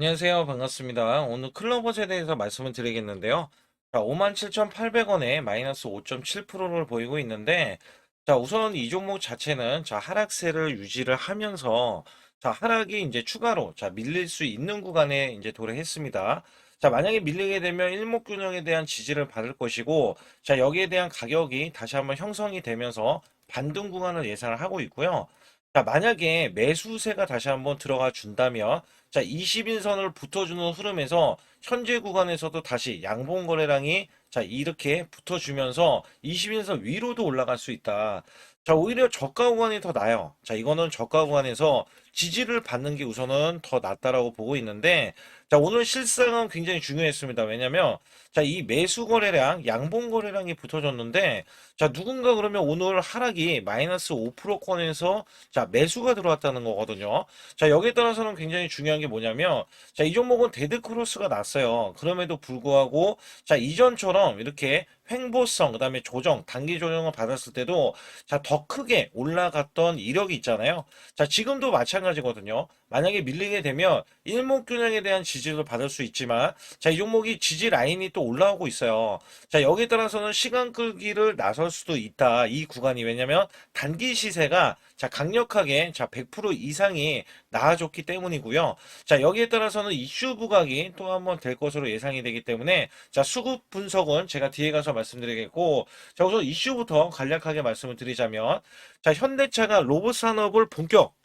안녕하세요. 반갑습니다. 오늘 클로버에 대해서 말씀을 드리겠는데요. 자, 57,800원에 마이너스 5.7%를 보이고 있는데, 자, 우선 이 종목 자체는 자, 하락세를 유지를 하면서 자, 하락이 이제 추가로 자, 밀릴 수 있는 구간에 이제 도래했습니다. 자, 만약에 밀리게 되면 일목균형에 대한 지지를 받을 것이고, 자, 여기에 대한 가격이 다시 한번 형성이 되면서 반등 구간을 예상을 하고 있고요. 자, 만약에 매수세가 다시 한번 들어가 준다면 자, 20인선을 붙어주는 흐름에서 현재 구간에서도 다시 양봉 거래량이 자, 이렇게 붙어주면서 20인선 위로도 올라갈 수 있다. 자, 오히려 저가 구간이 더 나아요. 자, 이거는 저가 구간에서 지지를 받는 게 우선은 더 낫다라고 보고 있는데, 자, 오늘 실상은 굉장히 중요했습니다. 왜냐면, 자, 이 매수 거래량, 양봉 거래량이 붙어졌는데, 자, 누군가 그러면 오늘 하락이 마이너스 5%권에서 자, 매수가 들어왔다는 거거든요. 자, 여기에 따라서는 굉장히 중요한 게 뭐냐면, 자, 이 종목은 데드 크로스가 났어요. 그럼에도 불구하고, 자, 이전처럼 이렇게 횡보성, 그 다음에 조정, 단기 조정을 받았을 때도, 자, 더 크게 올라갔던 이력이 있잖아요. 자, 지금도 마찬가지거든요. 만약에 밀리게 되면 일목균형에 대한 지지를 받을 수 있지만, 자, 이 종목이 지지 라인이 또 올라오고 있어요. 자, 여기에 따라서는 시간 끌기를 나설 수도 있다. 이 구간이. 왜냐면 단기 시세가 자, 강력하게 자, 100% 이상이 나아졌기 때문이고요. 자, 여기에 따라서는 이슈 부각이 또 한번 될 것으로 예상이 되기 때문에 자, 수급 분석은 제가 뒤에 가서 말씀드리겠고, 자, 우선 이슈부터 간략하게 말씀을 드리자면, 자, 현대차가 로봇 산업을 본격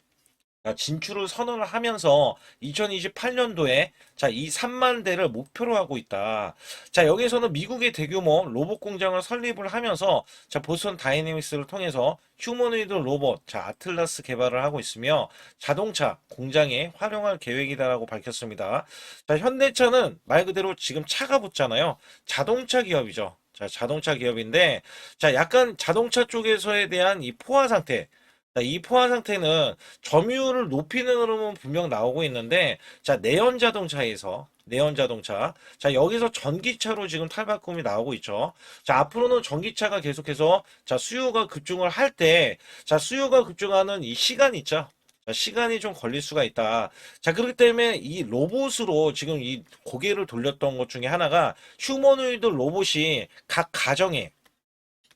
진출을 선언을 하면서 2028년도에 자, 이 3만 대를 목표로 하고 있다. 자, 여기서는 미국의 대규모 로봇 공장을 설립을 하면서 자, 보스턴 다이내믹스를 통해서 휴머노이드 로봇 자, 아틀라스 개발을 하고 있으며 자동차 공장에 활용할 계획이다라고 밝혔습니다. 자, 현대차는 말 그대로 지금 차가 붙잖아요. 자동차 기업이죠. 자, 자동차 기업인데 자, 약간 자동차 쪽에서에 대한 이 포화 상태 자, 이 포화 상태는 점유율을 높이는 흐름은 분명 나오고 있는데, 자, 내연 자동차. 자, 여기서 전기차로 지금 탈바꿈이 나오고 있죠. 자, 앞으로는 전기차가 계속해서, 자, 수요가 급증을 할 때, 자, 수요가 급증하는 이 시간 있죠. 자, 시간이 좀 걸릴 수가 있다. 자, 그렇기 때문에 이 로봇으로 지금 이 고개를 돌렸던 것 중에 하나가 휴머노이드 로봇이 각 가정에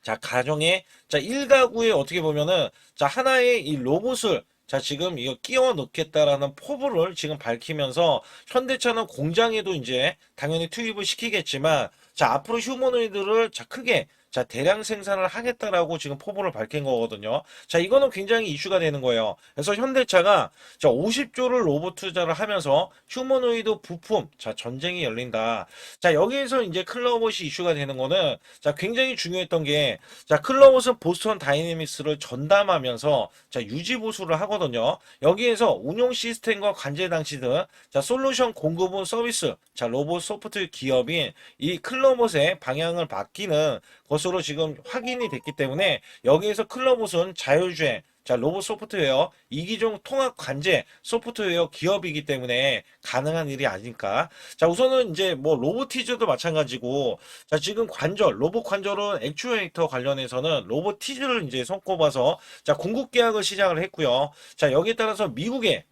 자, 가정에, 자, 일가구에 어떻게 보면은, 자, 하나의 이 로봇을, 자, 지금 이거 끼워 넣겠다라는 포부를 지금 밝히면서, 현대차는 공장에도 이제 당연히 투입을 시키겠지만, 자, 앞으로 휴머노이드를 자, 크게, 자, 대량 생산을 하겠다라고 지금 포부를 밝힌 거거든요. 자, 이거는 굉장히 이슈가 되는 거예요. 그래서 현대차가, 자, 50조를 로봇 투자를 하면서 휴머노이드 부품, 자, 전쟁이 열린다. 자, 여기에서 이제 클라우봇이 이슈가 되는 거는, 자, 굉장히 중요했던 게, 자, 클럽은 보스턴 다이내믹스를 전담하면서 자, 유지 보수를 하거든요. 여기에서 운용 시스템과 관제 장치 등 자, 솔루션 공급은 서비스, 자, 로봇 소프트 기업인 이 클럽의 방향을 바뀌는 것으로 지금 확인이 됐기 때문에 여기에서 클럽은 자율주행 자, 로봇 소프트웨어, 이기종 통합 관제 소프트웨어 기업이기 때문에 가능한 일이 아닐까. 자, 우선은 이제 뭐 로보티즈도 마찬가지고, 자, 지금 관절, 로봇 관절은 액추에이터 관련해서는 로보티즈를 이제 손꼽아서, 자, 공급 계약을 시작을 했고요. 자, 여기에 따라서 미국의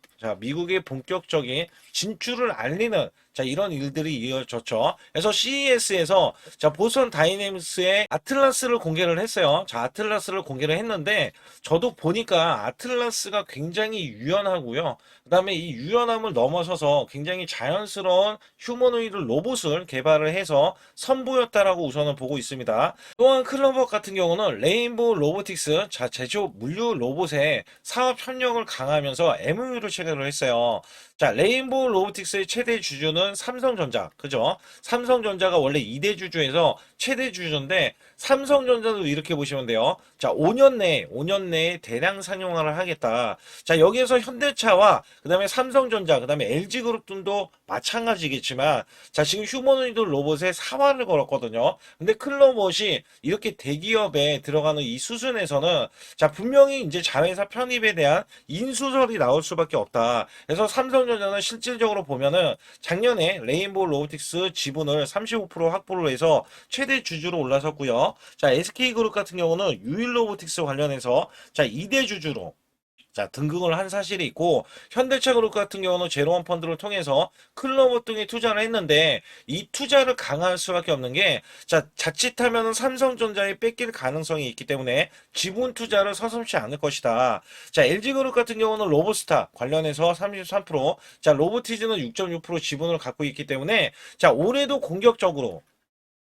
본격적인 진출을 알리는 자, 이런 일들이 이어졌죠. 그래서 CES에서 자, 보스턴 다이내믹스의 아틀라스를 공개를 했어요. 자, 아틀라스를 공개를 했는데 저도 보니까 아틀라스가 굉장히 유연하고요. 그다음에 이 유연함을 넘어서서 굉장히 자연스러운 휴머노이드 로봇을 개발을 해서 선보였다라고 우선은 보고 있습니다. 또한 클로버 같은 경우는 레인보우 로보틱스 자, 제조 물류 로봇의 사업 협력을 강화하면서 MOU를 체결을 했어요. 자, 레인보우 로보틱스의 최대 주주는 삼성전자. 그죠? 삼성전자가 원래 2대 주주에서 최대 주주인데 삼성전자도 이렇게 보시면 돼요. 자, 5년 내에 대량 상용화를 하겠다. 자, 여기에서 현대차와 그다음에 삼성전자, 그다음에 LG그룹 등도 마찬가지겠지만 자, 지금 휴머노이드 로봇에 사활을 걸었거든요. 근데 클로봇이 이렇게 대기업에 들어가는 이 수준에서는 자, 분명히 이제 자회사 편입에 대한 인수설이 나올 수밖에 없다. 그래서 삼성전자는 실질적으로 보면은 작년에 레인보우 로보틱스 지분을 35% 확보를 해서 최대 주주로 올라섰고요. 자, SK그룹 같은 경우는 유일 로보틱스 관련해서 자, 2대 주주로 자, 등극을 한 사실이 있고, 현대차그룹 같은 경우는 제로원 펀드를 통해서 클로버 등에 투자를 했는데, 이 투자를 강화할 수밖에 없는 게, 자, 자칫하면 삼성전자에 뺏길 가능성이 있기 때문에 지분 투자를 서슴지 않을 것이다. 자, LG그룹 같은 경우는 로보스타 관련해서 33%, 자, 로보티즈는 6.6% 지분을 갖고 있기 때문에, 자, 올해도 공격적으로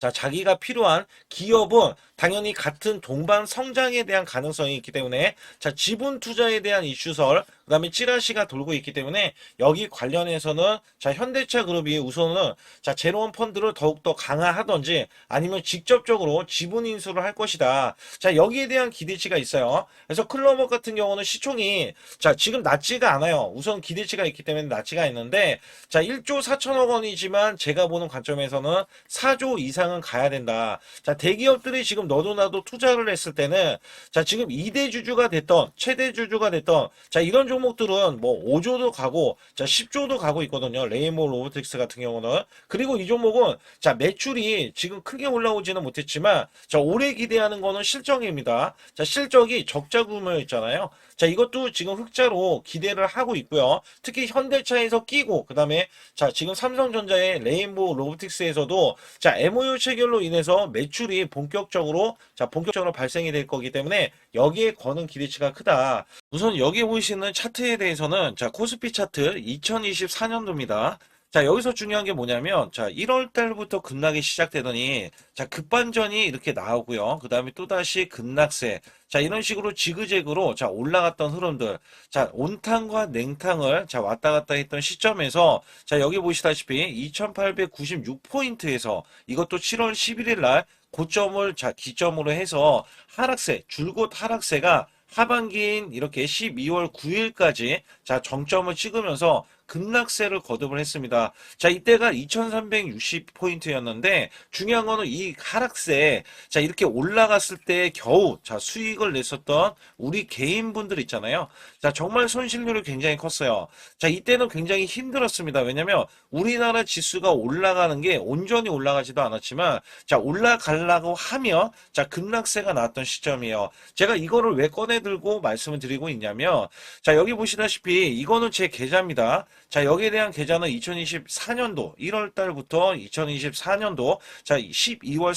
자, 자기가 필요한 기업은 당연히 같은 동반 성장에 대한 가능성이 있기 때문에 자, 지분 투자에 대한 이슈설, 그다음에 찌라시가 돌고 있기 때문에 여기 관련해서는 자, 현대차 그룹이 우선은 자, 제로원 펀드를 더욱더 강화하든지 아니면 직접적으로 지분 인수를 할 것이다. 자, 여기에 대한 기대치가 있어요. 그래서 클로버 같은 경우는 시총이 자, 지금 낮지가 않아요. 우선 기대치가 있기 때문에 낮지가 있는데 자, 1조 4천억 원이지만 제가 보는 관점에서는 4조 이상은 가야 된다. 자, 대기업들이 지금 너도 나도 투자를 했을 때는 자, 지금 2대 주주가 됐던 최대 주주가 됐던 자, 이런 종목들은 뭐 5조도 가고 자, 10조도 가고 있거든요. 레인보우 로보틱스 같은 경우는. 그리고 이 종목은 자, 매출이 지금 크게 올라오지는 못했지만 자, 올해 기대하는 거는 실적입니다. 자, 실적이 적자 규모였잖아요. 자, 이것도 지금 흑자로 기대를 하고 있고요. 특히 현대차에서 끼고 그다음에 자, 지금 삼성전자의 레인보우 로보틱스에서도 자, MOU 체결로 인해서 매출이 본격적으로 발생이 될 거기 때문에 여기에 거는 기대치가 크다. 우선 여기 보이시는 차트에 대해서는 자, 코스피 차트 2024년도입니다. 자, 여기서 중요한 게 뭐냐면, 자, 1월 달부터 급락이 시작되더니, 자, 급반전이 이렇게 나오고요. 그 다음에 또다시 급락세. 자, 이런 식으로 지그재그로, 자, 올라갔던 흐름들. 자, 온탕과 냉탕을, 자, 왔다 갔다 했던 시점에서, 자, 여기 보시다시피 2896포인트에서 이것도 7월 11일 날 고점을, 자, 기점으로 해서 하락세, 줄곧 하락세가 하반기인 이렇게 12월 9일까지 자 정점을 찍으면서 급락세를 거듭을 했습니다. 자, 이때가 2360포인트였는데 중요한 거는 이 하락세 자 이렇게 올라갔을 때 겨우 자 수익을 냈었던 우리 개인분들 있잖아요. 자, 정말 손실률이 굉장히 컸어요. 자, 이때는 굉장히 힘들었습니다. 왜냐면 우리나라 지수가 올라가는 게 온전히 올라가지도 않았지만 자, 올라가려고 하면 자, 급락세가 나왔던 시점이에요. 제가 이거를 왜 꺼내들고 말씀을 드리고 있냐면 자, 여기 보시다시피 이거는 제 계좌입니다. 자, 여기에 대한 계좌는 2024년도 1월 달부터 2024년도 자, 12월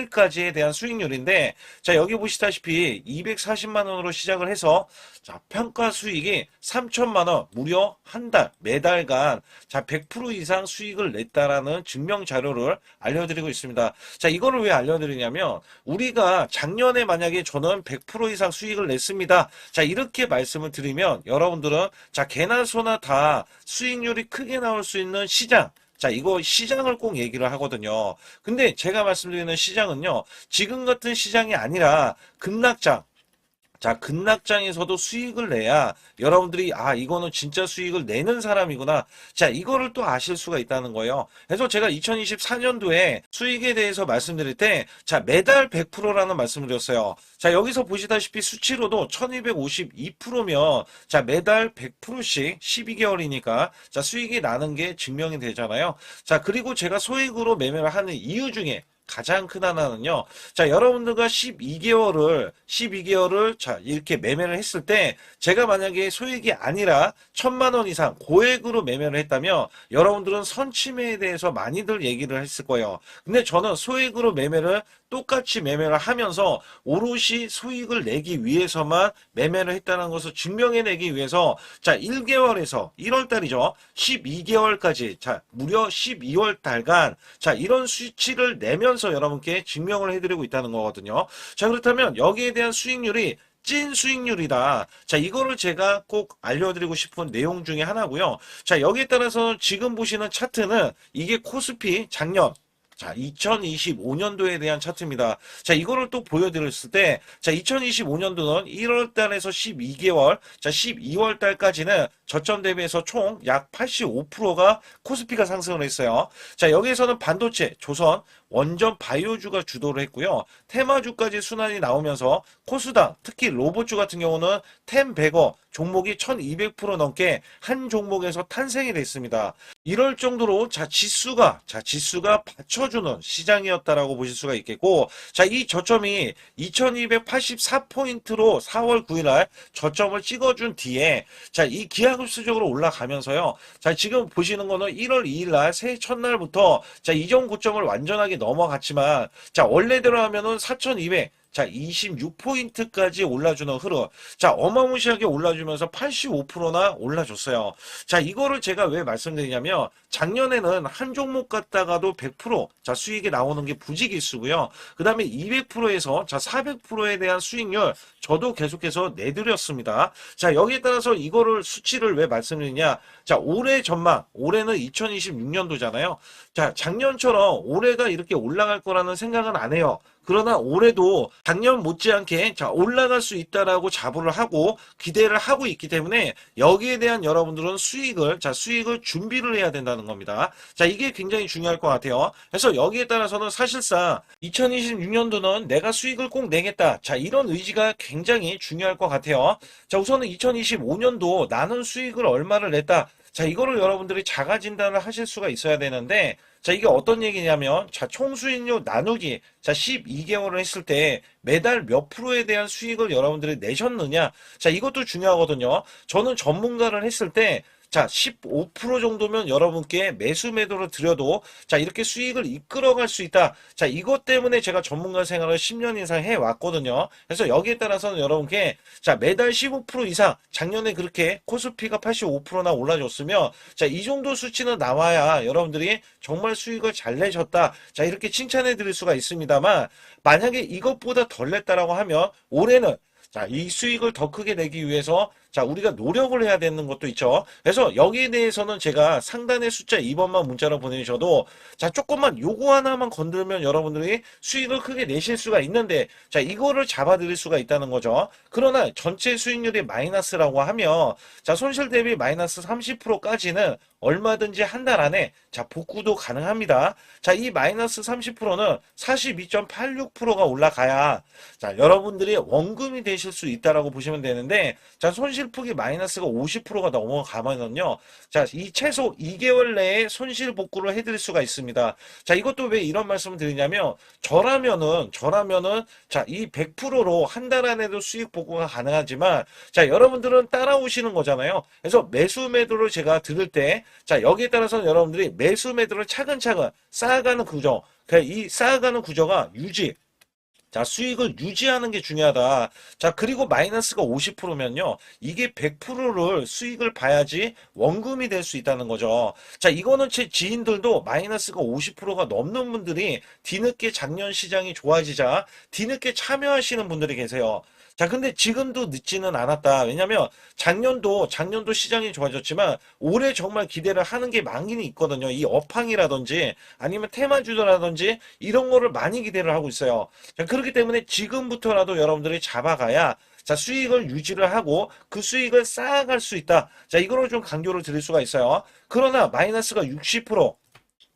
31일까지에 대한 수익률인데 자, 여기 보시다시피 240만 원으로 시작을 해서 자, 평가 수익이 3천만 원 무려 한 달, 매달간 자, 100% 이상 수익을 냈다라는 증명 자료를 알려드리고 있습니다. 자, 이거를 왜 알려드리냐면 우리가 작년에 만약에 저는 100% 이상 수익을 냈습니다. 자, 이렇게 말씀을 드리면 여러분들은 자, 개나 소나 다 수익률이 크게 나올 수 있는 시장 자, 이거 시장을 꼭 얘기를 하거든요. 근데 제가 말씀드리는 시장은요, 지금 같은 시장이 아니라 급락장. 자, 급락장에서도 수익을 내야 여러분들이 아, 이거는 진짜 수익을 내는 사람이구나. 자, 이거를 또 아실 수가 있다는 거예요. 그래서 제가 2024년도에 수익에 대해서 말씀드릴 때 자, 매달 100%라는 말씀을 드렸어요. 자, 여기서 보시다시피 수치로도 1252%면 자, 매달 100%씩 12개월이니까 자, 수익이 나는 게 증명이 되잖아요. 자, 그리고 제가 소액으로 매매를 하는 이유 중에 가장 큰 하나는요. 자, 여러분들과 12개월을 자, 이렇게 매매를 했을 때 제가 만약에 소액이 아니라 1,000만 원 이상 고액으로 매매를 했다면 여러분들은 선침해에 대해서 많이들 얘기를 했을 거예요. 근데 저는 소액으로 매매를 똑같이 매매를 하면서 오롯이 수익을 내기 위해서만 매매를 했다는 것을 증명해내기 위해서 자, 1개월에서 1월 달이죠. 12개월까지 자, 무려 12월 달간 자, 이런 수치를 내면서 여러분께 증명을 해드리고 있다는 거거든요. 자, 그렇다면 여기에 대한 수익률이 찐 수익률이다. 자, 이거를 제가 꼭 알려드리고 싶은 내용 중에 하나고요. 자, 여기에 따라서 지금 보시는 차트는 이게 코스피 작년 자, 2025년도에 대한 차트입니다. 자, 이거를 또 보여드렸을 때, 자, 2025년도는 1월 달에서 12개월, 자, 12월 달까지는 저점 대비해서 총 약 85%가 코스피가 상승을 했어요. 자, 여기에서는 반도체, 조선, 원전 바이오주가 주도를 했고요. 테마주까지 순환이 나오면서 코스닥, 특히 로봇주 같은 경우는 템베거 종목이 1200% 넘게 한 종목에서 탄생이 됐습니다. 이럴 정도로 지수가 받쳐주는 시장이었다라고 보실 수가 있겠고, 자, 이 저점이 2284포인트로 4월 9일 날 저점을 찍어준 뒤에, 자, 이 기하급수적으로 올라가면서요. 자, 지금 보시는 거는 1월 2일 날 새해 첫날부터 자, 이전 고점을 완전하게 넘어갔지만, 자, 원래대로 하면은 4200, 자, 26포인트까지 올라주는 흐름. 자, 어마무시하게 올라주면서 85%나 올라줬어요. 자, 이거를 제가 왜 말씀드리냐면, 작년에는 한 종목 갔다가도 100%, 자, 수익이 나오는 게 부지기수고요. 그 다음에 200%에서, 자, 400%에 대한 수익률, 저도 계속해서 내드렸습니다. 자, 여기에 따라서 이거를 수치를 왜 말씀드리냐. 자, 올해 전망, 올해는 2026년도잖아요. 자, 작년처럼 올해가 이렇게 올라갈 거라는 생각은 안 해요. 그러나 올해도 작년 못지않게 자 올라갈 수 있다라고 자부를 하고 기대를 하고 있기 때문에 여기에 대한 여러분들은 수익을 준비를 해야 된다는 겁니다. 자, 이게 굉장히 중요할 것 같아요. 그래서 여기에 따라서는 사실상 2026년도는 내가 수익을 꼭 내겠다. 자, 이런 의지가 굉장히 중요할 것 같아요. 자, 우선은 2025년도 나는 수익을 얼마를 냈다. 자, 이거를 여러분들이 자가 진단을 하실 수가 있어야 되는데, 자, 이게 어떤 얘기냐면, 자, 총수익률 나누기, 자, 12개월을 했을 때 매달 몇 프로에 대한 수익을 여러분들이 내셨느냐. 자, 이것도 중요하거든요. 저는 전문가를 했을 때, 자, 15% 정도면 여러분께 매수 매도를 드려도 자, 이렇게 수익을 이끌어갈 수 있다. 자, 이것 때문에 제가 전문가 생활을 10년 이상 해왔거든요. 그래서 여기에 따라서는 여러분께 자, 매달 15% 이상 작년에 그렇게 코스피가 85%나 올라줬으면 자, 이 정도 수치는 나와야 여러분들이 정말 수익을 잘 내셨다. 자, 이렇게 칭찬해 드릴 수가 있습니다만 만약에 이것보다 덜 냈다라고 하면 올해는 자, 이 수익을 더 크게 내기 위해서 자, 우리가 노력을 해야 되는 것도 있죠. 그래서 여기에 대해서는 제가 상단의 숫자 2번만 문자로 보내주셔도 자, 조금만 요거 하나만 건들면 여러분들이 수익을 크게 내실 수가 있는데 자, 이거를 잡아드릴 수가 있다는 거죠. 그러나 전체 수익률이 마이너스라고 하면 자, 손실 대비 마이너스 30%까지는 얼마든지 한 달 안에 자, 복구도 가능합니다. 자, 이 마이너스 30%는 42.86%가 올라가야 자, 여러분들이 원금이 되실 수 있다라고 보시면 되는데 자, 손실폭이 마이너스가 50%가 넘어가면요. 자, 이 최소 2개월 내에 손실 복구를 해드릴 수가 있습니다. 자, 이것도 왜 이런 말씀을 드리냐면 저라면은 자, 이 100%로 한 달 안에도 수익 복구가 가능하지만 자, 여러분들은 따라오시는 거잖아요. 그래서 매수 매도를 제가 들을 때 자, 여기에 따라서 여러분들이 매수 매도를 차근차근 쌓아가는 구조. 이 쌓아가는 구조가 자, 수익을 유지하는 게 중요하다. 자, 그리고 마이너스가 50%면요. 이게 100%를 수익을 봐야지 원금이 될 수 있다는 거죠. 자, 이거는 제 지인들도 마이너스가 50%가 넘는 분들이 뒤늦게 작년 시장이 좋아지자 뒤늦게 참여하시는 분들이 계세요. 자, 근데 지금도 늦지는 않았다. 왜냐면 작년도 시장이 좋아졌지만 올해 정말 기대를 하는 게 많이 있거든요. 이 업황이라든지 아니면 테마주라든지 이런 거를 많이 기대를 하고 있어요. 자, 그렇기 때문에 지금부터라도 여러분들이 잡아가야 자, 수익을 유지를 하고 그 수익을 쌓아갈 수 있다. 자, 이거를 좀 강조를 드릴 수가 있어요. 그러나 마이너스가 60%,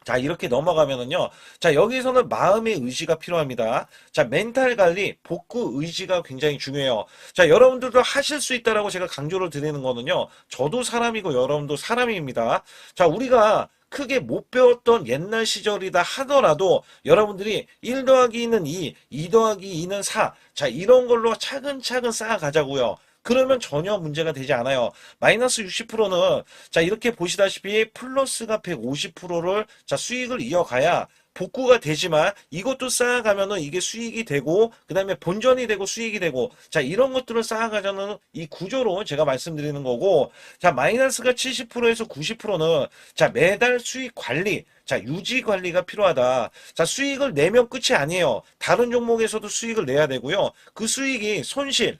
자, 이렇게 넘어가면은요. 자, 여기서는 마음의 의지가 필요합니다. 자, 멘탈 관리, 복구 의지가 굉장히 중요해요. 자, 여러분들도 하실 수 있다라고 제가 강조를 드리는 거는요. 저도 사람이고 여러분도 사람입니다. 자, 우리가 크게 못 배웠던 옛날 시절이다 하더라도 여러분들이 1 더하기 2는 2 더하기 2는 4. 자, 이런 걸로 차근차근 쌓아가자고요. 그러면 전혀 문제가 되지 않아요. 마이너스 60%는 자, 이렇게 보시다시피 플러스가 150%를 자, 수익을 이어가야 복구가 되지만 이것도 쌓아가면은 이게 수익이 되고 그다음에 본전이 되고 수익이 되고 자, 이런 것들을 쌓아가자는 이 구조로 제가 말씀드리는 거고 자, 마이너스가 70%에서 90%는 자, 매달 수익 관리 자, 유지 관리가 필요하다. 자, 수익을 내면 끝이 아니에요. 다른 종목에서도 수익을 내야 되고요. 그 수익이 손실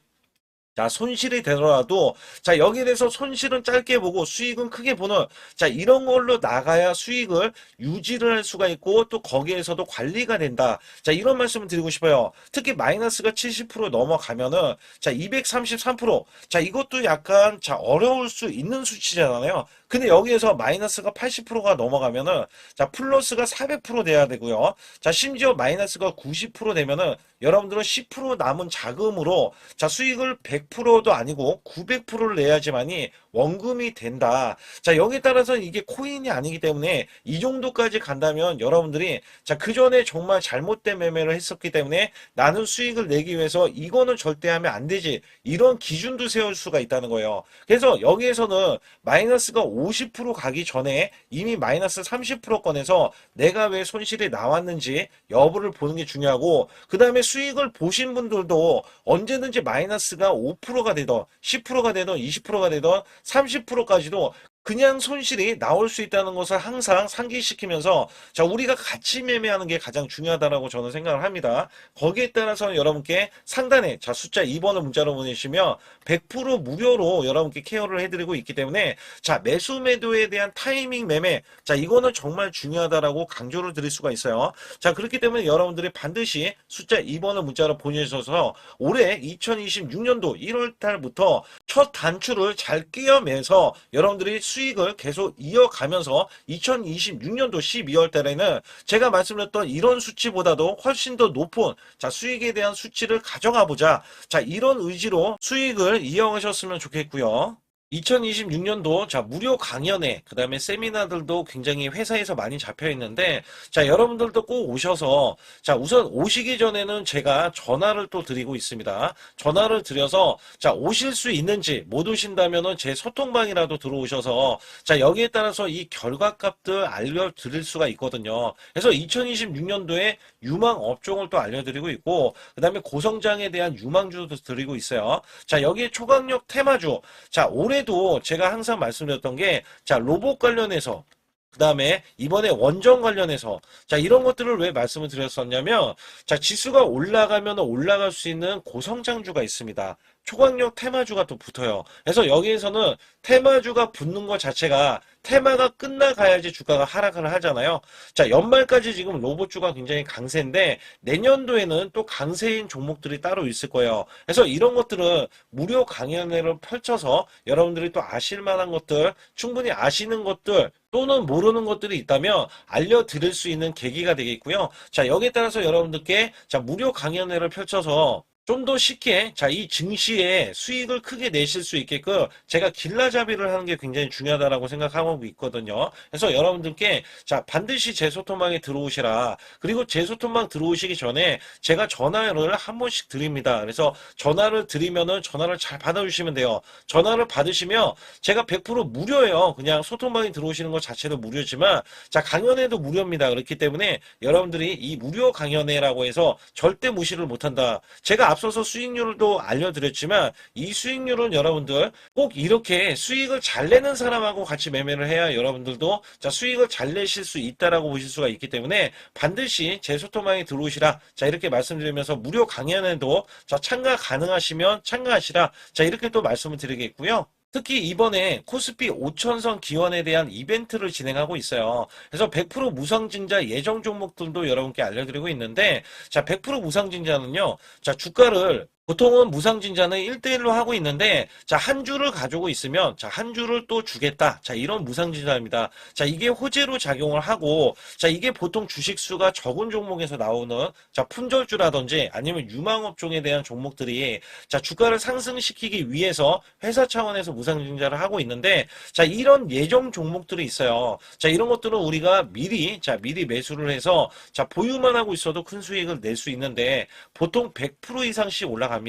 자, 손실이 되더라도, 자, 여기에 대해서 손실은 짧게 보고 수익은 크게 보는, 자, 이런 걸로 나가야 수익을 유지를 할 수가 있고, 또 거기에서도 관리가 된다. 자, 이런 말씀을 드리고 싶어요. 특히 마이너스가 70% 넘어가면은, 자, 233%. 자, 이것도 약간, 자, 어려울 수 있는 수치잖아요. 근데 여기에서 마이너스가 80%가 넘어가면은, 자, 플러스가 400% 돼야 되고요. 자, 심지어 마이너스가 90% 되면은, 여러분들은 10% 남은 자금으로 자, 수익을 100%도 아니고 900%를 내야지만이 원금이 된다. 자, 여기에 따라서 이게 코인이 아니기 때문에 이 정도까지 간다면 여러분들이 자, 그 전에 정말 잘못된 매매를 했었기 때문에 나는 수익을 내기 위해서 이거는 절대 하면 안 되지. 이런 기준도 세울 수가 있다는 거예요. 그래서 여기에서는 마이너스가 50% 가기 전에 이미 마이너스 30% 꺼내서 내가 왜 손실이 나왔는지 여부를 보는 게 중요하고, 그 다음에 수익을 보신 분들도 언제든지 마이너스가 5%가 되던 10%가 되던 20%가 되던 30%까지도 그냥 손실이 나올 수 있다는 것을 항상 상기시키면서 자, 우리가 같이 매매하는 게 가장 중요하다라고 저는 생각을 합니다. 거기에 따라서 여러분께 상단에 자, 숫자 2번을 문자로 보내시면 100% 무료로 여러분께 케어를 해드리고 있기 때문에 자, 매수 매도에 대한 타이밍 매매, 자, 이거는 정말 중요하다라고 강조를 드릴 수가 있어요. 자, 그렇기 때문에 여러분들이 반드시 숫자 2번을 문자로 보내셔서 올해 2026년도 1월 달부터 첫 단추를 잘 끼워매서 여러분들이 수익을 계속 이어가면서 2026년도 12월 달에는 제가 말씀드렸던 이런 수치보다도 훨씬 더 높은 자, 수익에 대한 수치를 가져가 보자. 자, 이런 의지로 수익을 이어가셨으면 좋겠고요. 2026년도 자, 무료 강연회 그다음에 세미나들도 굉장히 회사에서 많이 잡혀 있는데 자, 여러분들도 꼭 오셔서 자, 우선 오시기 전에는 제가 전화를 또 드리고 있습니다. 전화를 드려서 자, 오실 수 있는지 못 오신다면은 제 소통방이라도 들어오셔서 자, 여기에 따라서 이 결과값들 알려드릴 수가 있거든요. 그래서 2026년도에 유망 업종을 또 알려드리고 있고 그다음에 고성장에 대한 유망주도 드리고 있어요. 자, 여기에 초강력 테마주 자, 올해도 제가 항상 말씀드렸던 게, 자, 로봇 관련해서, 그 다음에 이번에 원전 관련해서, 자, 이런 것들을 왜 말씀을 드렸었냐면, 자, 지수가 올라가면 올라갈 수 있는 고성장주가 있습니다. 초강력 테마주가 또 붙어요. 그래서 여기에서는 테마주가 붙는 것 자체가 테마가 끝나가야지 주가가 하락을 하잖아요. 자, 연말까지 지금 로봇주가 굉장히 강세인데 내년도에는 또 강세인 종목들이 따로 있을 거예요. 그래서 이런 것들은 무료 강연회를 펼쳐서 여러분들이 또 아실 만한 것들, 충분히 아시는 것들 또는 모르는 것들이 있다면 알려드릴 수 있는 계기가 되겠고요. 자, 여기에 따라서 여러분들께 자, 무료 강연회를 펼쳐서 좀 더 쉽게 자, 이 증시에 수익을 크게 내실 수 있게끔 제가 길라잡이를 하는 게 굉장히 중요하다라고 생각하고 있거든요. 그래서 여러분들께 자, 반드시 제 소통방에 들어오시라. 그리고 제 소통방 들어오시기 전에 제가 전화를 한 번씩 드립니다. 그래서 전화를 드리면은 전화를 잘 받아주시면 돼요. 전화를 받으시면 제가 100% 무료예요. 그냥 소통방에 들어오시는 것 자체도 무료지만 자, 강연회도 무료입니다. 그렇기 때문에 여러분들이 이 무료 강연회라고 해서 절대 무시를 못한다. 제가 앞서서 수익률도 알려드렸지만 이 수익률은 여러분들 꼭 이렇게 수익을 잘 내는 사람하고 같이 매매를 해야 여러분들도 자, 수익을 잘 내실 수 있다라고 보실 수가 있기 때문에 반드시 제 소통방에 들어오시라. 자, 이렇게 말씀드리면서 무료 강연에도 자, 참가 가능하시면 참가하시라. 자, 이렇게 또 말씀을 드리겠고요. 특히 이번에 코스피 5천선 기원에 대한 이벤트를 진행하고 있어요. 그래서 100% 무상증자 예정 종목들도 여러분께 알려드리고 있는데 자, 100% 무상증자는요. 자, 주가를 보통은 무상증자는 1대1로 하고 있는데 자, 한 주를 가지고 있으면 자, 한 주를 또 주겠다. 자, 이런 무상증자입니다. 자, 이게 호재로 작용을 하고 자, 이게 보통 주식수가 적은 종목에서 나오는 자, 품절주라든지 아니면 유망업종에 대한 종목들이 자, 주가를 상승시키기 위해서 회사 차원에서 무상증자를 하고 있는데 자, 이런 예정 종목들이 있어요. 자, 이런 것들은 우리가 미리 매수를 해서 자, 보유만 하고 있어도 큰 수익을 낼 수 있는데 보통 100% 이상씩 올라갑니다.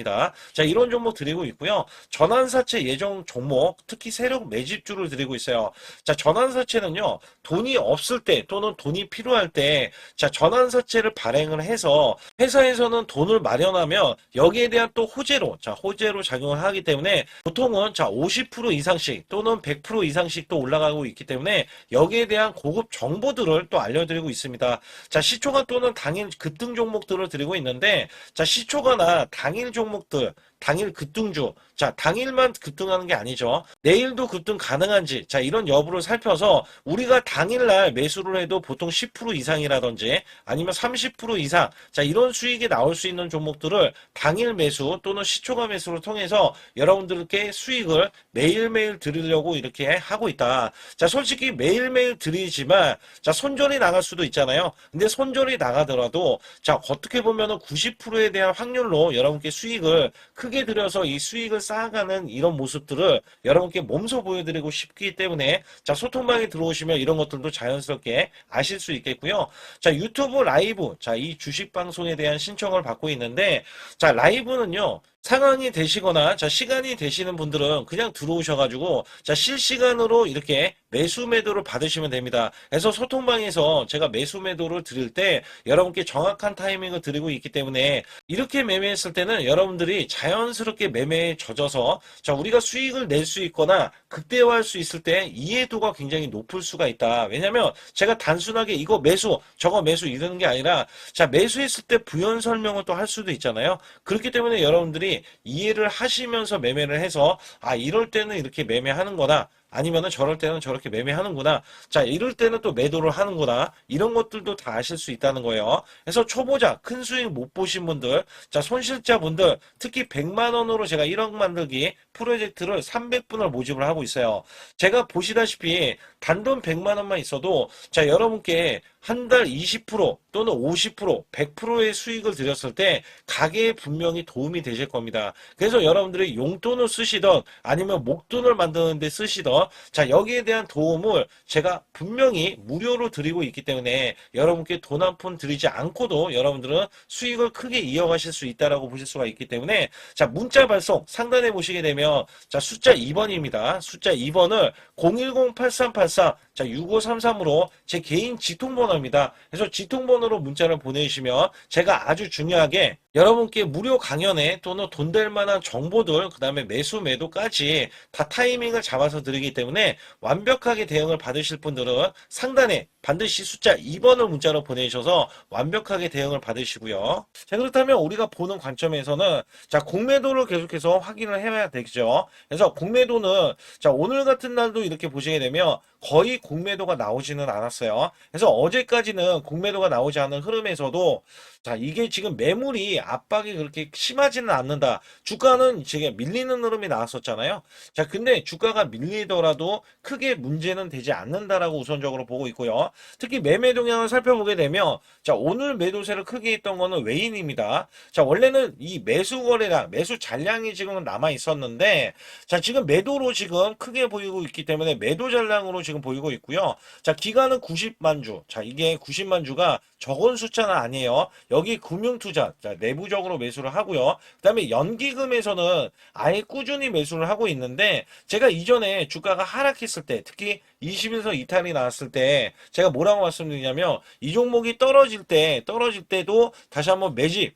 자, 이런 종목 드리고 있고요. 전환사채 예정 종목, 특히 세력 매집주를 드리고 있어요. 자, 전환사채는요, 돈이 없을 때 또는 돈이 필요할 때, 자, 전환사채를 발행을 해서 회사에서는 돈을 마련하면 여기에 대한 또 호재로, 자, 호재로 작용을 하기 때문에 보통은 자, 50% 이상씩 또는 100% 이상씩 또 올라가고 있기 때문에 여기에 대한 고급 정보들을 또 알려드리고 있습니다. 자, 시초가 또는 당일 급등 종목들을 드리고 있는데 자, 시초가나 당일 종목들 당일 급등주, 자, 당일만 급등하는 게 아니죠. 내일도 급등 가능한지, 자, 이런 여부를 살펴서 우리가 당일날 매수를 해도 보통 10% 이상이라든지 아니면 30% 이상, 자, 이런 수익이 나올 수 있는 종목들을 당일 매수 또는 시초가 매수를 통해서 여러분들께 수익을 매일매일 드리려고 이렇게 하고 있다. 자, 솔직히 매일매일 드리지만, 자, 손절이 나갈 수도 있잖아요. 근데 손절이 나가더라도, 자, 어떻게 보면은 90%에 대한 확률로 여러분께 수익을 크게 들여서 이 수익을 쌓아가는 이런 모습들을 여러분께 몸소 보여드리고 싶기 때문에, 자, 소통방에 들어오시면 이런 것들도 자연스럽게 아실 수 있겠고요. 자, 유튜브 라이브, 자, 이 주식 방송에 대한 신청을 받고 있는데, 자, 라이브는요, 상황이 되시거나, 자, 시간이 되시는 분들은 그냥 들어오셔가지고, 자, 실시간으로 이렇게 매수 매도를 받으시면 됩니다. 그래서 소통방에서 제가 매수 매도를 드릴 때 여러분께 정확한 타이밍을 드리고 있기 때문에 이렇게 매매했을 때는 여러분들이 자연스럽게 매매에 젖어서, 자, 우리가 수익을 낼 수 있거나 극대화할 수 있을 때 이해도가 굉장히 높을 수가 있다. 왜냐면 제가 단순하게 이거 매수, 저거 매수 이러는 게 아니라, 자, 매수했을 때 부연 설명을 또 할 수도 있잖아요. 그렇기 때문에 여러분들이 이해를 하시면서 매매를 해서, 아, 이럴 때는 이렇게 매매하는 거다. 아니면은 저럴 때는 저렇게 매매하는구나. 자, 이럴 때는 또 매도를 하는구나. 이런 것들도 다 아실 수 있다는 거예요. 그래서 초보자, 큰 수익 못 보신 분들, 자, 손실자분들, 특히 100만 원으로 제가 1억 만들기 프로젝트를 300분을 모집을 하고 있어요. 제가 보시다시피 단돈 100만 원만 있어도, 자, 여러분께 한 달 20% 또는 50%, 100%의 수익을 드렸을 때 가게에 분명히 도움이 되실 겁니다. 그래서 여러분들이 용돈을 쓰시던 아니면 목돈을 만드는 데 쓰시던, 자, 여기에 대한 도움을 제가 분명히 무료로 드리고 있기 때문에 여러분께 돈 한 푼 드리지 않고도 여러분들은 수익을 크게 이어가실 수 있다라고 보실 수가 있기 때문에, 자, 문자 발송 상단에 보시게 되면, 자, 숫자 2번입니다. 숫자 2번을 010-8383, 자, 6533으로 제 개인 직통번호입니다. 그래서 직통번호로 문자를 보내주시면 제가 아주 중요하게 여러분께 무료 강연에 또는 돈 될 만한 정보들, 그 다음에 매수 매도까지 다 타이밍을 잡아서 드리기 때문에 완벽하게 대응을 받으실 분들은 상단에 반드시 숫자 2번을 문자로 보내주셔서 완벽하게 대응을 받으시고요. 자, 그렇다면 우리가 보는 관점에서는, 자, 공매도를 계속해서 확인을 해야 되죠. 그래서 공매도는, 자, 오늘 같은 날도 이렇게 보시게 되면 거의 공매도가 나오지는 않았어요. 그래서 어제까지는 공매도가 나오지 않은 흐름에서도, 자, 이게 지금 매물이 압박이 그렇게 심하지는 않는다. 주가는 지금 밀리는 흐름이 나왔었잖아요. 자, 근데 주가가 밀리더라도 크게 문제는 되지 않는다라고 우선적으로 보고 있고요. 특히 매매 동향을 살펴보게 되면, 자, 오늘 매도세를 크게 했던 거는 외인입니다. 자, 원래는 이 매수 거래량, 매수 잔량이 지금 남아 있었는데, 자, 지금 매도로 지금 크게 보이고 있기 때문에 매도 잔량으로 지금 보이고 있고요. 자, 기간은 90만 주. 자, 이게 90만 주가 적은 숫자는 아니에요. 여기 금융투자, 자, 내부적으로 매수를 하고요. 그 다음에 연기금에서는 아예 꾸준히 매수를 하고 있는데, 제가 이전에 주가가 하락했을 때, 특히 20일선 이탈이 나왔을 때 제가 뭐라고 말씀드리냐면, 이 종목이 떨어질 때도 다시 한번 매집,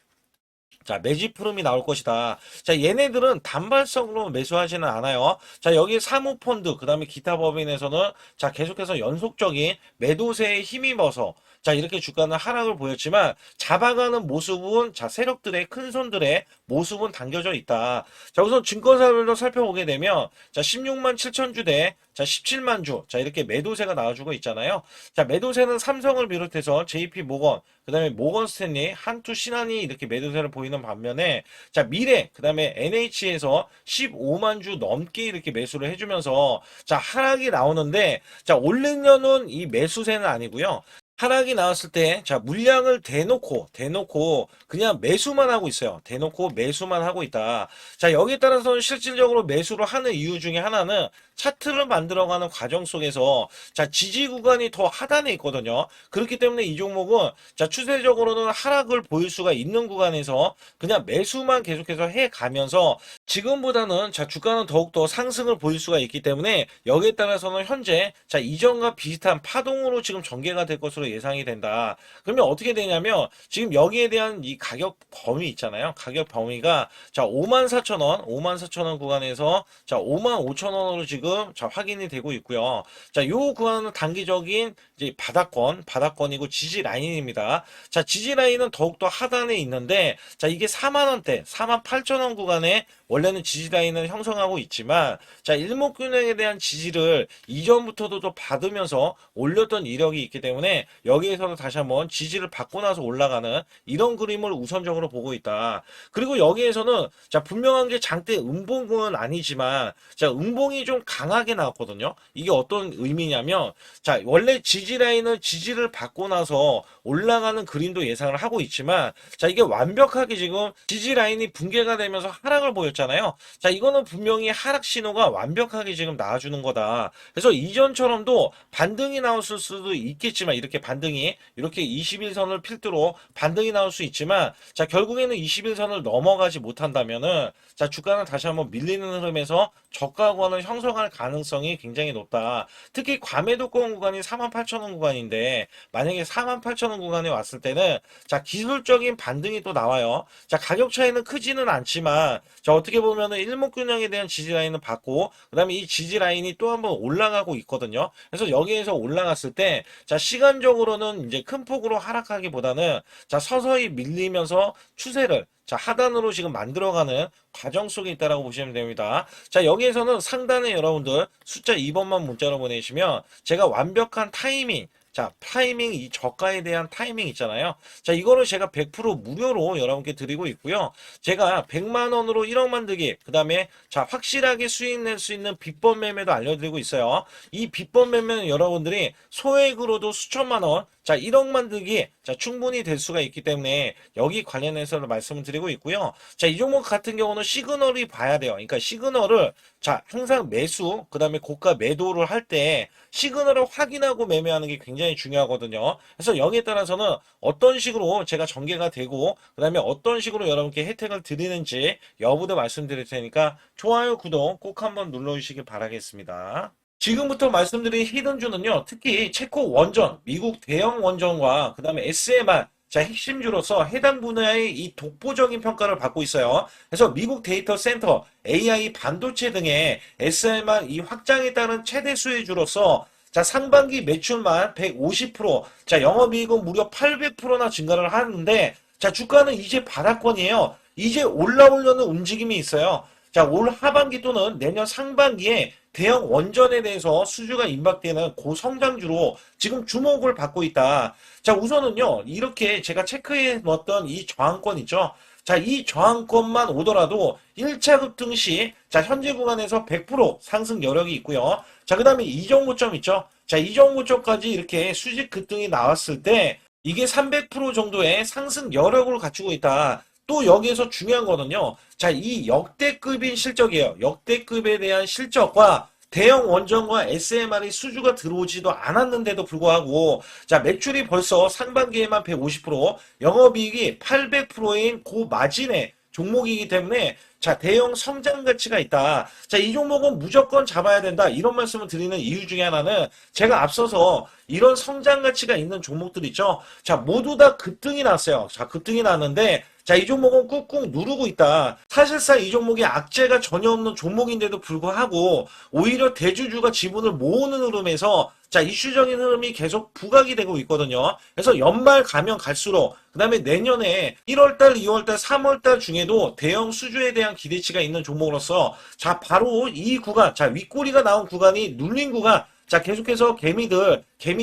자, 매집 흐름이 나올 것이다. 자, 얘네들은 단발성으로 매수하지는 않아요. 자, 여기 사모펀드, 그 다음에 기타 법인에서는, 자, 계속해서 연속적인 매도세에 힘입어서, 자, 이렇게 주가는 하락을 보였지만 잡아가는 모습은, 자, 세력들의, 큰 손들의 모습은 당겨져 있다. 자, 우선 증권사들도 살펴보게 되면, 자, 16만 7천 주대, 자, 17만 주, 자, 이렇게 매도세가 나와주고 있잖아요. 자, 매도세는 삼성을 비롯해서 JP 모건, 그 다음에 모건 스탠리, 한투, 신한이 이렇게 매도세를 보이는 반면에, 자, 미래, 그 다음에 NH에서 15만 주 넘게 이렇게 매수를 해주면서, 자, 하락이 나오는데, 자, 올리려는 이 매수세는 아니고요. 하락이 나왔을 때, 자, 물량을 대놓고 그냥 매수만 하고 있어요. 대놓고 매수만 하고 있다. 자, 여기에 따라서는 실질적으로 매수를 하는 이유 중에 하나는 차트를 만들어가는 과정 속에서, 자, 지지 구간이 더 하단에 있거든요. 그렇기 때문에 이 종목은, 자, 추세적으로는 하락을 보일 수가 있는 구간에서 그냥 매수만 계속해서 해가면서 지금보다는, 자, 주가는 더욱더 상승을 보일 수가 있기 때문에 여기에 따라서는 현재, 자, 이전과 비슷한 파동으로 지금 전개가 될 것으로 예상이 된다. 그러면 어떻게 되냐면, 지금 여기에 대한 이 가격 범위 있잖아요. 가격 범위가, 자, 54,000원 구간에서, 자, 55,000원으로 지금 지금 자 확인이 되고 있고요. 자, 요 구간은 단기적인 이제 바닥권이고 지지 라인입니다. 자, 지지 라인은 더욱더 하단에 있는데 자, 이게 4만 원대, 4만 8천 원 구간에 원래는 지지 라인을 형성하고 있지만 자, 일목균형에 대한 지지를 이전부터도 또 받으면서 올렸던 이력이 있기 때문에 여기에서도 다시 한번 지지를 받고 나서 올라가는 이런 그림을 우선적으로 보고 있다. 그리고 여기에서는 자, 분명한 게 장대 음봉은 아니지만 자, 음봉이 좀 강하게 나왔거든요. 이게 어떤 의미냐면 자, 원래 지지 라인을 지지를 받고 나서 올라가는 그림도 예상을 하고 있지만 자, 이게 완벽하게 지금 지지 라인이 붕괴가 되면서 하락을 보였잖아요. 자, 이거는 분명히 하락 신호가 완벽하게 지금 나와주는 거다. 그래서 이전처럼도 반등이 나왔을 수도 있겠지만 이렇게 반등이 이렇게 21선을 필두로 반등이 나올 수 있지만 자, 결국에는 21선을 넘어가지 못한다면은 자, 주가는 다시 한번 밀리는 흐름에서 저가권을 형성할 가능성이 굉장히 높다. 특히 과매도권 구간이 48,000원 구간인데 만약에 48,000원 구간에 왔을 때는 자, 기술적인 반등이 또 나와요. 자, 가격 차이는 크지는 않지만 자, 어떻게 보면은 일목균형에 대한 지지 라인을 받고 그다음에 이 지지 라인이 또 한번 올라가고 있거든요. 그래서 여기에서 올라갔을 때 자, 시간적으로는 이제 큰 폭으로 하락하기보다는 자, 서서히 밀리면서 추세를 자, 하단으로 지금 만들어가는 과정 속에 있다라고 보시면 됩니다. 자, 여기에서는 상단에 여러분들 숫자 2번만 문자로 보내시면 제가 완벽한 타이밍, 자, 타이밍, 이 저가에 대한 타이밍 있잖아요. 자, 이거를 제가 100% 무료로 여러분께 드리고 있고요. 제가 100만 원으로 1억 만들기, 그 다음에 자, 확실하게 수익 낼 수 있는 비법 매매도 알려드리고 있어요. 이 비법 매매는 여러분들이 소액으로도 수천만 원, 자, 1억 만들기, 자, 충분히 될 수가 있기 때문에 여기 관련해서 말씀을 드리고 있고요. 자, 이 종목 같은 경우는 시그널이 봐야 돼요. 그러니까 시그널을 자, 항상 매수, 그 다음에 고가 매도를 할 때 시그널을 확인하고 매매하는 게 굉장히 중요하거든요. 그래서 여기에 따라서는 어떤 식으로 제가 전개가 되고 그 다음에 어떤 식으로 여러분께 혜택을 드리는지 여부도 말씀드릴 테니까 좋아요, 구독 꼭 한번 눌러주시길 바라겠습니다. 지금부터 말씀드린 히든주는요, 특히 체코 원전, 미국 대형 원전과 그 다음에 SMR, 자, 핵심주로서 해당 분야의 이 독보적인 평가를 받고 있어요. 그래서 미국 데이터 센터, AI 반도체 등의 SMR 이 확장에 따른 최대 수혜주로서 자, 상반기 매출만 150%, 자, 영업이익은 무려 800%나 증가를 하는데 자, 주가는 이제 바닥권이에요. 이제 올라오려는 움직임이 있어요. 자, 올 하반기 또는 내년 상반기에 대형 원전에 대해서 수주가 임박되는 고성장주로 지금 주목을 받고 있다. 자, 우선은요, 이렇게 제가 체크해 놓았던 이 저항권 있죠. 자, 이 저항권만 오더라도 1차 급등 시, 자, 현재 구간에서 100% 상승 여력이 있고요. 자, 그 다음에 이정고점 있죠. 자, 이정고점까지 이렇게 수직 급등이 나왔을 때, 이게 300% 정도의 상승 여력을 갖추고 있다. 또 여기에서 중요한 거는요. 자, 이 역대급인 실적이에요. 역대급에 대한 실적과 대형 원전과 SMR이 수주가 들어오지도 않았는데도 불구하고 자, 매출이 벌써 상반기에만 150%, 영업이익이 800%인 고마진의 종목이기 때문에 자, 대형 성장 가치가 있다. 자, 이 종목은 무조건 잡아야 된다. 이런 말씀을 드리는 이유 중에 하나는 제가 앞서서 이런 성장 가치가 있는 종목들 있죠. 자, 모두 다 급등이 났어요. 자, 급등이 났는데 자, 이 종목은 꾹꾹 누르고 있다. 사실상 이 종목이 악재가 전혀 없는 종목인데도 불구하고 오히려 대주주가 지분을 모으는 흐름에서 자, 이슈적인 흐름이 계속 부각이 되고 있거든요. 그래서 연말 가면 갈수록 그 다음에 내년에 1월달, 2월달, 3월달 중에도 대형 수주에 대한 기대치가 있는 종목으로서 자, 바로 이 구간, 자, 윗꼬리가 나온 구간이 눌린 구간, 자, 계속해서 개미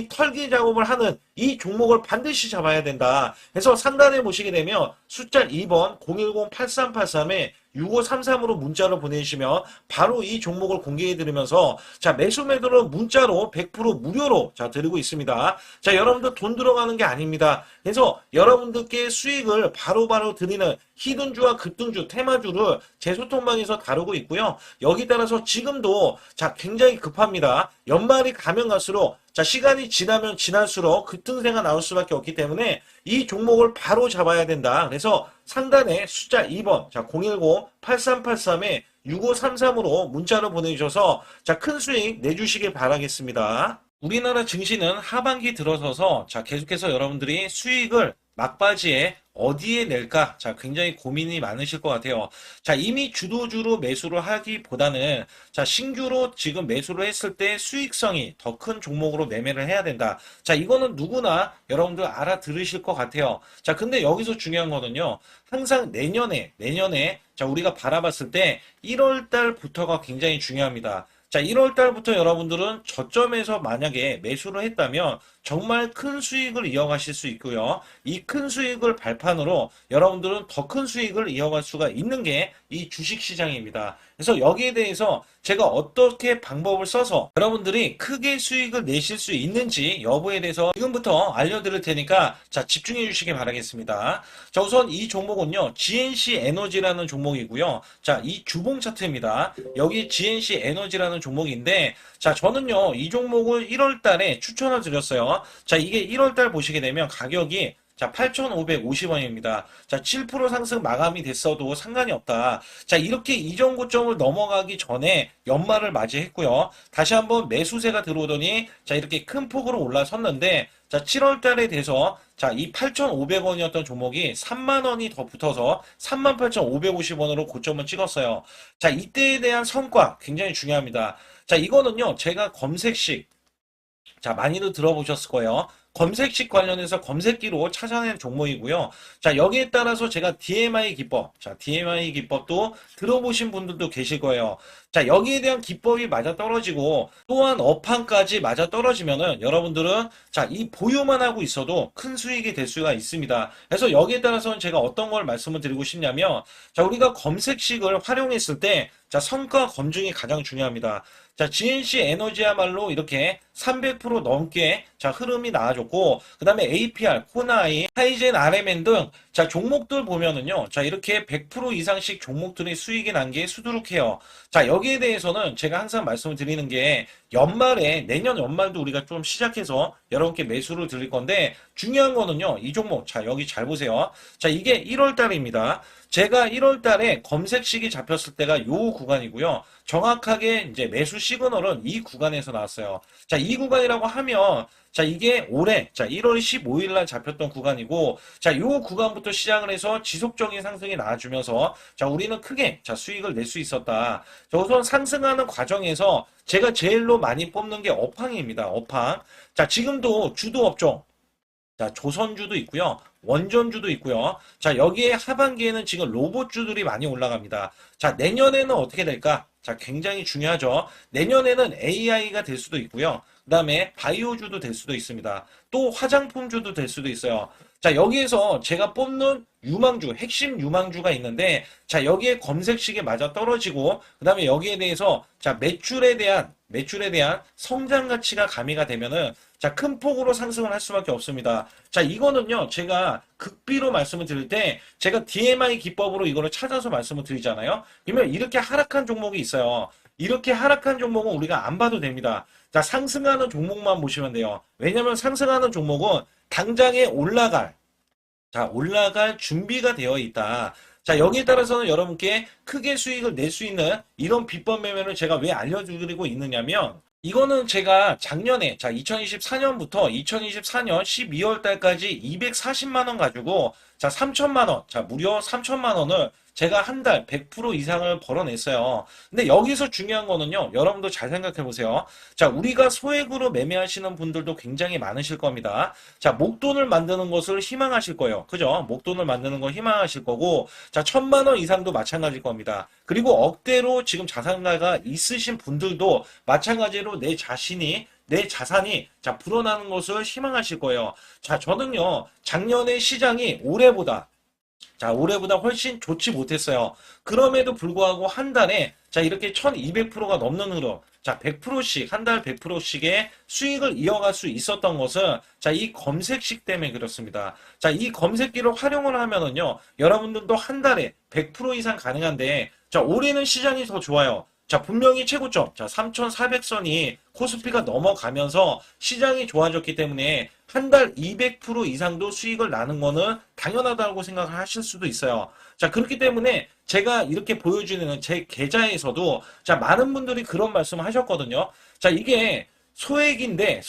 털기 작업을 하는 이 종목을 반드시 잡아야 된다. 그래서 상단에 보시게 되면 숫자 2번 010-8383에 6533으로 문자로 보내주시면 바로 이 종목을 공개해드리면서 자, 매수 매도는 문자로 100% 무료로 자, 드리고 있습니다. 자, 여러분들 돈 들어가는 게 아닙니다. 그래서 여러분들께 수익을 바로바로 드리는 히든주와 급등주, 테마주를 제 소통방에서 다루고 있고요. 여기 따라서 지금도 자, 굉장히 급합니다. 연말이 가면 갈수록 자, 시간이 지나면 지날수록 급등세가 나올 수밖에 없기 때문에 이 종목을 바로 잡아야 된다. 그래서 상단에 숫자 2번, 자, 010-8383에 6533으로 문자로 보내주셔서 자, 큰 수익 내주시길 바라겠습니다. 우리나라 증시는 하반기 들어서서 자, 계속해서 여러분들이 수익을 막바지에 어디에 낼까? 자, 굉장히 고민이 많으실 것 같아요. 자, 이미 주도주로 매수를 하기보다는 자, 신규로 지금 매수를 했을 때 수익성이 더 큰 종목으로 매매를 해야 된다. 자, 이거는 누구나 여러분들 알아들으실 것 같아요. 자, 근데 여기서 중요한 거는요. 항상 내년에 자, 우리가 바라봤을 때 1월 달부터가 굉장히 중요합니다. 자, 1월 달부터 여러분들은 저점에서 만약에 매수를 했다면 정말 큰 수익을 이어가실 수 있고요. 이 큰 수익을 발판으로 여러분들은 더 큰 수익을 이어갈 수가 있는 게 이 주식 시장입니다. 그래서 여기에 대해서 제가 어떻게 방법을 써서 여러분들이 크게 수익을 내실 수 있는지 여부에 대해서 지금부터 알려드릴 테니까 자, 집중해 주시기 바라겠습니다. 자, 우선 이 종목은요, GNC 에너지라는 종목이고요. 자, 이 주봉 차트입니다. 여기 GNC 에너지라는 종목인데, 자, 저는요, 이 종목을 1월 달에 추천을 드렸어요. 자, 이게 1월 달 보시게 되면 가격이 자, 8,550원입니다. 자, 7% 상승 마감이 됐어도 상관이 없다. 자, 이렇게 이전 고점을 넘어가기 전에 연말을 맞이했고요. 다시 한번 매수세가 들어오더니 자, 이렇게 큰 폭으로 올라섰는데 자, 7월 달에 돼서 자, 이 8,500원이었던 종목이 3만 원이 더 붙어서 38,550원으로 고점을 찍었어요. 자, 이때에 대한 성과 굉장히 중요합니다. 자, 이거는요, 제가 검색식 자, 많이들 들어보셨을 거예요. 검색식 관련해서 검색기로 찾아낸 종목이고요. 자, 여기에 따라서 제가 DMI 기법, 자, DMI 기법도 들어보신 분들도 계실 거예요. 자, 여기에 대한 기법이 맞아 떨어지고 또한 업황까지 맞아 떨어지면은 여러분들은 자, 이 보유만 하고 있어도 큰 수익이 될 수가 있습니다. 그래서 여기에 따라서는 제가 어떤 걸 말씀을 드리고 싶냐면 자, 우리가 검색식을 활용했을 때 자, 성과 검증이 가장 중요합니다. 자, GNC 에너지야말로 이렇게 300% 넘게 자, 흐름이 나와줬고, 그 다음에 APR, 코나이, 하이젠, RMN 등 자, 종목들 보면은요. 자, 이렇게 100% 이상씩 종목들의 수익이 난 게 수두룩해요. 자, 여기에 대해서는 제가 항상 말씀을 드리는 게 연말에, 내년 연말도 우리가 좀 시작해서 여러분께 매수를 드릴 건데, 중요한 거는요. 이 종목, 자, 여기 잘 보세요. 자, 이게 1월 달입니다. 제가 1월 달에 검색식이 잡혔을 때가 요 구간이고요. 정확하게 이제 매수 시그널은 이 구간에서 나왔어요. 자, 이 구간이라고 하면 자, 이게 올해 자, 1월 15일 날 잡혔던 구간이고 자, 요 구간부터 시작을 해서 지속적인 상승이 나와주면서 자, 우리는 크게 자, 수익을 낼 수 있었다. 자, 우선 상승하는 과정에서 제가 제일로 많이 뽑는 게 업황입니다. 업황. 자, 지금도 주도 업종 자, 조선주도 있고요. 원전주도 있고요. 자, 여기에 하반기에는 지금 로봇주들이 많이 올라갑니다. 자, 내년에는 어떻게 될까? 자, 굉장히 중요하죠. 내년에는 AI가 될 수도 있고요. 그 다음에 바이오주도 될 수도 있습니다. 또 화장품주도 될 수도 있어요. 자, 여기에서 제가 뽑는 유망주, 핵심 유망주가 있는데, 자, 여기에 검색식에 맞아 떨어지고, 그 다음에 여기에 대해서, 자, 매출에 대한 성장 가치가 가미가 되면은, 자, 큰 폭으로 상승을 할 수밖에 없습니다. 자, 이거는요, 제가 극비로 말씀을 드릴 때, 제가 DMI 기법으로 이거를 찾아서 말씀을 드리잖아요. 그러면 이렇게 하락한 종목이 있어요. 이렇게 하락한 종목은 우리가 안 봐도 됩니다. 자, 상승하는 종목만 보시면 돼요. 왜냐면 상승하는 종목은 당장에 올라갈 준비가 되어 있다. 자, 여기에 따라서는 여러분께 크게 수익을 낼 수 있는 이런 비법 매매를 제가 왜 알려드리고 있느냐면, 이거는 제가 작년에, 자, 2024년부터 2024년 12월 달까지 240만 원 가지고, 자, 3천만 원, 자, 무려 3천만 원을 제가 한 달 100% 이상을 벌어냈어요. 근데 여기서 중요한 거는요, 여러분도 잘 생각해 보세요. 자, 우리가 소액으로 매매하시는 분들도 굉장히 많으실 겁니다. 자, 목돈을 만드는 것을 희망하실 거예요. 그죠? 목돈을 만드는 걸 희망하실 거고, 자, 1,000만 원 이상도 마찬가지일 겁니다. 그리고 억대로 지금 자산가가 있으신 분들도 마찬가지로 내 자산이 자 불어나는 것을 희망하실 거예요. 자, 저는요 작년에 시장이 올해보다 훨씬 좋지 못했어요. 그럼에도 불구하고 한 달에 자 이렇게 1200%가 넘는 흐름, 자 100%씩 한 달 100%씩의 수익을 이어갈 수 있었던 것은 자 이 검색식 때문에 그렇습니다. 자, 이 검색기를 활용을 하면은요 여러분들도 한 달에 100% 이상 가능한데 자 올해는 시장이 더 좋아요. 자, 분명히 최고점, 자, 3,400선이 코스피가 넘어가면서 시장이 좋아졌기 때문에 한 달 200% 이상도 수익을 나는 거는 당연하다고 생각을 하실 수도 있어요. 자, 그렇기 때문에 제가 이렇게 보여주는 제 계좌에서도 자, 많은 분들이 그런 말씀을 하셨거든요. 자, 이게 소액인데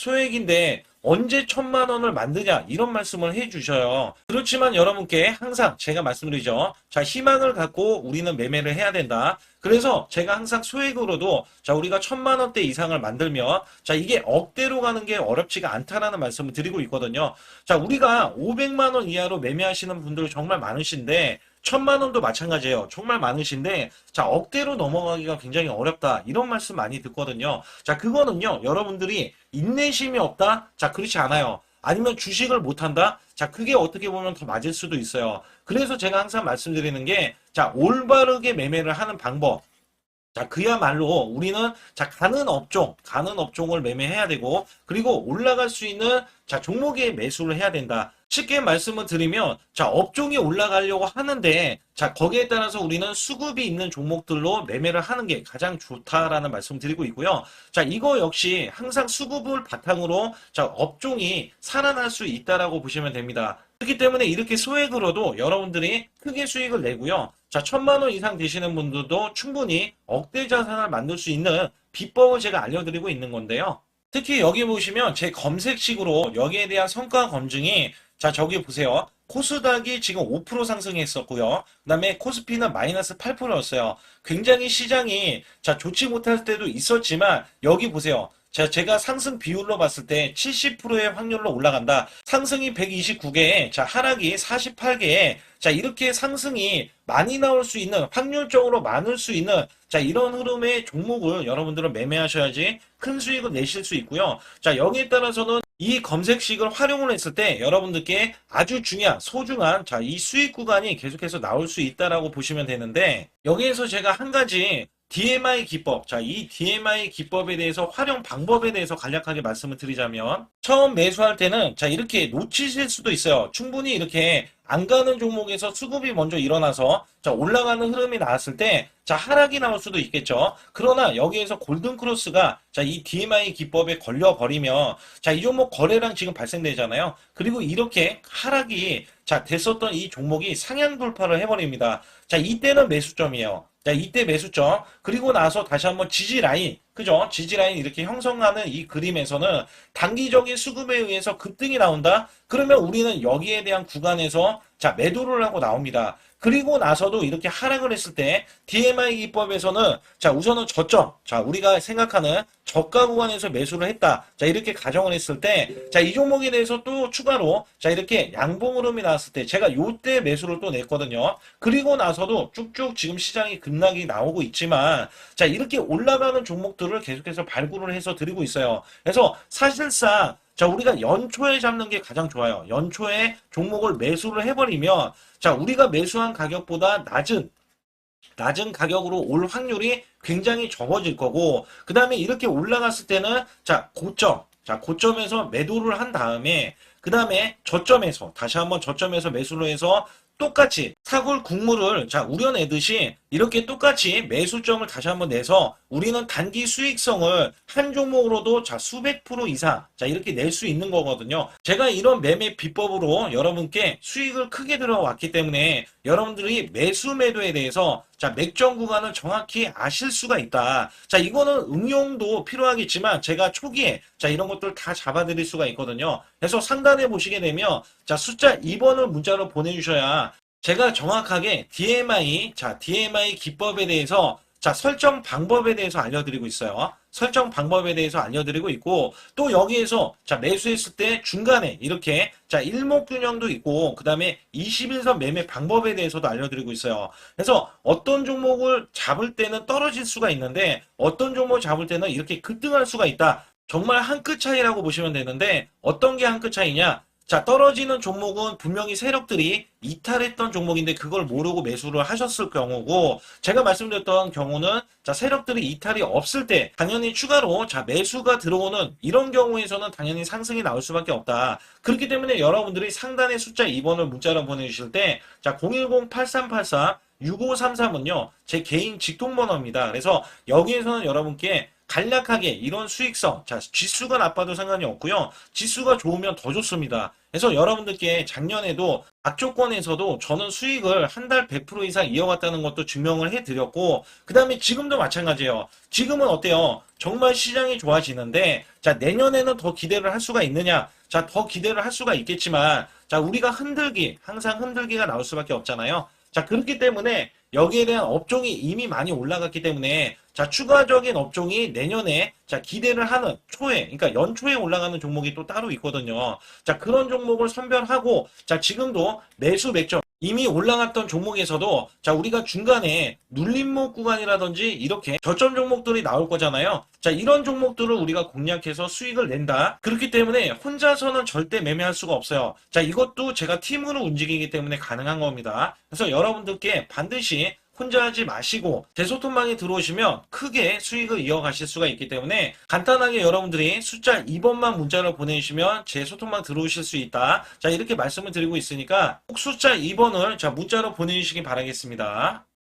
언제 1,000만 원을 만드냐 이런 말씀을 해주셔요. 그렇지만 여러분께 항상 제가 말씀드리죠. 자, 희망을 갖고 우리는 매매를 해야 된다. 그래서 제가 항상 소액으로도 자, 우리가 1,000만 원대 이상을 만들면 자, 이게 억대로 가는 게 어렵지가 않다라는 말씀을 드리고 있거든요. 자, 우리가 500만 원 이하로 매매하시는 분들 정말 많으신데 1,000만 원도 마찬가지예요. 정말 많으신데 자, 억대로 넘어가기가 굉장히 어렵다. 이런 말씀 많이 듣거든요. 자, 그거는요. 여러분들이 인내심이 없다? 자, 그렇지 않아요. 아니면 주식을 못한다? 자, 그게 어떻게 보면 더 맞을 수도 있어요. 그래서 제가 항상 말씀드리는 게 자, 올바르게 매매를 하는 방법. 자, 그야말로 우리는 자, 가는 업종을 매매해야 되고, 그리고 올라갈 수 있는 자, 종목에 매수를 해야 된다. 쉽게 말씀을 드리면, 자, 업종이 올라가려고 하는데, 자, 거기에 따라서 우리는 수급이 있는 종목들로 매매를 하는 게 가장 좋다라는 말씀 드리고 있고요. 자, 이거 역시 항상 수급을 바탕으로 자, 업종이 살아날 수 있다라고 보시면 됩니다. 그렇기 때문에 이렇게 소액으로도 여러분들이 크게 수익을 내고요. 자, 1,000만 원 이상 되시는 분들도 충분히 억대 자산을 만들 수 있는 비법을 제가 알려드리고 있는 건데요. 특히 여기 보시면 제 검색식으로 여기에 대한 성과 검증이 자, 저기 보세요. 코스닥이 지금 5% 상승했었고요. 그 다음에 코스피는 마이너스 8%였어요. 굉장히 시장이 자, 좋지 못할 때도 있었지만 여기 보세요. 자, 제가 상승 비율로 봤을 때 70%의 확률로 올라간다. 상승이 129개에, 자, 하락이 48개에, 자, 이렇게 상승이 많이 나올 수 있는, 확률적으로 많을 수 있는, 자, 이런 흐름의 종목을 여러분들은 매매하셔야지 큰 수익을 내실 수 있고요. 자, 여기에 따라서는 이 검색식을 활용을 했을 때 여러분들께 아주 중요한, 소중한, 자, 이 수익 구간이 계속해서 나올 수 있다라고 보시면 되는데, 여기에서 제가 한 가지 DMI 기법. 자, 이 DMI 기법에 대해서 활용 방법에 대해서 간략하게 말씀을 드리자면 처음 매수할 때는 자, 이렇게 놓치실 수도 있어요. 충분히 이렇게 안 가는 종목에서 수급이 먼저 일어나서 자, 올라가는 흐름이 나왔을 때 자, 하락이 나올 수도 있겠죠. 그러나 여기에서 골든 크로스가 자, 이 DMI 기법에 걸려 버리면 자, 이 종목 거래량 지금 발생되잖아요. 그리고 이렇게 하락이 자, 됐었던 이 종목이 상향 돌파를 해 버립니다. 자, 이때는 매수점이에요. 자, 이때 매수점. 그리고 나서 다시 한번 지지 라인. 그죠? 지지 라인 이렇게 형성하는 이 그림에서는 단기적인 수급에 의해서 급등이 나온다? 그러면 우리는 여기에 대한 구간에서 자, 매도를 하고 나옵니다. 그리고 나서도 이렇게 하락을 했을 때 DMI 기법에서는 자, 우선은 저점. 자, 우리가 생각하는 저가 구간에서 매수를 했다. 자, 이렇게 가정을 했을 때 자, 이 종목에 대해서 또 추가로 자, 이렇게 양봉 흐름이 나왔을 때 제가 요때 매수를 또 냈거든요. 그리고 나서도 쭉쭉 지금 시장이 급락이 나오고 있지만 자, 이렇게 올라가는 종목들을 계속해서 발굴을 해서 드리고 있어요. 그래서 사실상 자, 우리가 연초에 잡는 게 가장 좋아요. 연초에 종목을 매수를 해버리면 자, 우리가 매수한 가격보다 낮은 가격으로 올 확률이 굉장히 적어질 거고, 그 다음에 이렇게 올라갔을 때는 자, 고점에서 매도를 한 다음에 그 다음에 저점에서 다시 한번 저점에서 매수를 해서 똑같이 사골 국물을 자, 우려내듯이 이렇게 똑같이 매수점을 다시 한번 내서 우리는 단기 수익성을 한 종목으로도 자, 수백 프로 이상 자, 이렇게 낼 수 있는 거거든요. 제가 이런 매매 비법으로 여러분께 수익을 크게 들어왔기 때문에 여러분들이 매수 매도에 대해서 자, 맥점 구간을 정확히 아실 수가 있다. 자, 이거는 응용도 필요하겠지만 제가 초기에 자, 이런 것들 다 잡아드릴 수가 있거든요. 그래서 상단에 보시게 되면 자, 숫자 2번을 문자로 보내주셔야 제가 정확하게 DMI 기법에 대해서 자, 설정 방법에 대해서 알려드리고 있어요. 설정 방법에 대해서 알려드리고 있고, 또 여기에서 자, 매수했을 때 중간에 이렇게 자, 일목균형도 있고, 그 다음에 21선 매매 방법에 대해서도 알려드리고 있어요. 그래서 어떤 종목을 잡을 때는 떨어질 수가 있는데, 어떤 종목을 잡을 때는 이렇게 급등할 수가 있다. 정말 한 끗 차이라고 보시면 되는데, 어떤 게 한 끗 차이냐? 자, 떨어지는 종목은 분명히 세력들이 이탈했던 종목인데 그걸 모르고 매수를 하셨을 경우고, 제가 말씀드렸던 경우는 자, 세력들이 이탈이 없을 때 당연히 추가로 자, 매수가 들어오는 이런 경우에서는 당연히 상승이 나올 수밖에 없다. 그렇기 때문에 여러분들이 상단에 숫자 2번을 문자로 보내주실 때 자, 010-8384 6533은요, 제 개인 직통번호입니다. 그래서 여기에서는 여러분께 간략하게 이런 수익성, 자, 지수가 나빠도 상관이 없고요. 지수가 좋으면 더 좋습니다. 그래서 여러분들께 작년에도 악조건에서도 저는 수익을 한 달 100% 이상 이어갔다는 것도 증명을 해드렸고, 그 다음에 지금도 마찬가지예요. 지금은 어때요? 정말 시장이 좋아지는데, 자, 내년에는 더 기대를 할 수가 있느냐? 자, 더 기대를 할 수가 있겠지만, 자, 우리가 항상 흔들기가 나올 수밖에 없잖아요. 자, 그렇기 때문에 여기에 대한 업종이 이미 많이 올라갔기 때문에 자, 추가적인 업종이 내년에 자, 기대를 하는 초에, 그러니까 연초에 올라가는 종목이 또 따로 있거든요. 자, 그런 종목을 선별하고 자, 지금도 매수 맥점 이미 올라갔던 종목에서도 자, 우리가 중간에 눌림목 구간이라든지 이렇게 저점 종목들이 나올 거잖아요. 자, 이런 종목들을 우리가 공략해서 수익을 낸다. 그렇기 때문에 혼자서는 절대 매매할 수가 없어요. 자, 이것도 제가 팀으로 움직이기 때문에 가능한 겁니다. 그래서 여러분들께 반드시 혼자 하지 마시고 제 소통방에 들어오시면 크게 수익을 이어가실 수가 있기 때문에 간단하게 여러분들이 숫자 2번만 문자를 보내주시면 제 소통방 들어오실 수 있다. 자, 이렇게 말씀을 드리고 있으니까 꼭 숫자 2번을 자, 문자로 보내주시기 바라겠습니다.